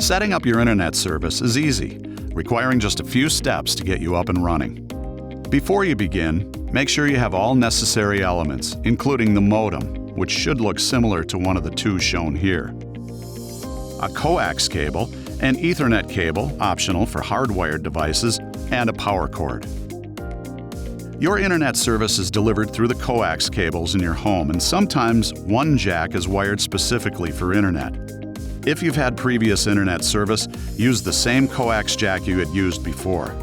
Setting up your internet service is easy, requiring just a few steps to get you up and running. Before you begin, make sure you have all necessary elements, including the modem, which should look similar to one of the two shown here, a coax cable, an Ethernet cable, optional for hardwired devices, and a power cord. Your internet service is delivered through the coax cables in your home, and sometimes one jack is wired specifically for internet. If you've had previous internet service, use the same coax jack you had used before.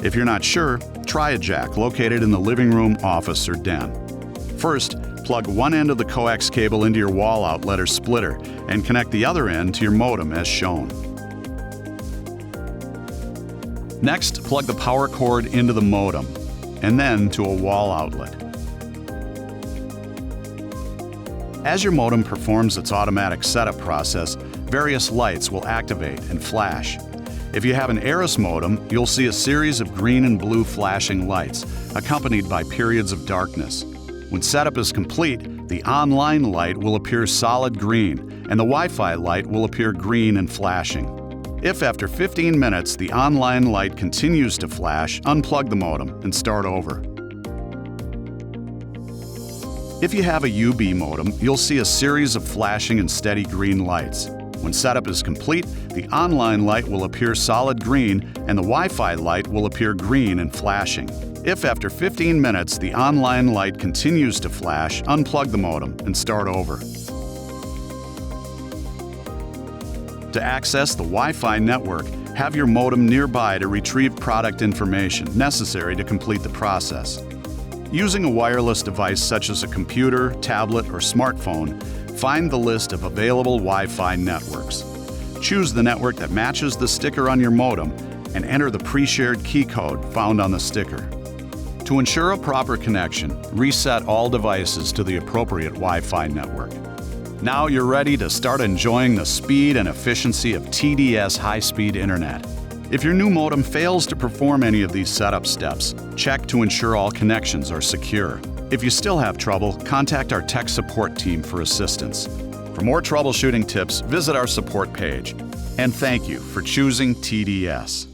If you're not sure, try a jack located in the living room, office, or den. First, plug one end of the coax cable into your wall outlet or splitter and connect the other end to your modem as shown. Next, plug the power cord into the modem and then to a wall outlet. As your modem performs its automatic setup process, various lights will activate and flash. If you have an Arris modem, you'll see a series of green and blue flashing lights, accompanied by periods of darkness. When setup is complete, the online light will appear solid green, and the Wi-Fi light will appear green and flashing. If after 15 minutes the online light continues to flash, unplug the modem and start over. If you have a UB modem, you'll see a series of flashing and steady green lights. When setup is complete, the online light will appear solid green and the Wi-Fi light will appear green and flashing. If after 15 minutes the online light continues to flash, unplug the modem and start over. To access the Wi-Fi network, have your modem nearby to retrieve product information necessary to complete the process. Using a wireless device such as a computer, tablet, or smartphone, find the list of available Wi-Fi networks. Choose the network that matches the sticker on your modem and enter the pre-shared key code found on the sticker. To ensure a proper connection, reset all devices to the appropriate Wi-Fi network. Now you're ready to start enjoying the speed and efficiency of TDS high-speed internet. If your new modem fails to perform any of these setup steps, check to ensure all connections are secure. If you still have trouble, contact our tech support team for assistance. For more troubleshooting tips, visit our support page. And thank you for choosing TDS.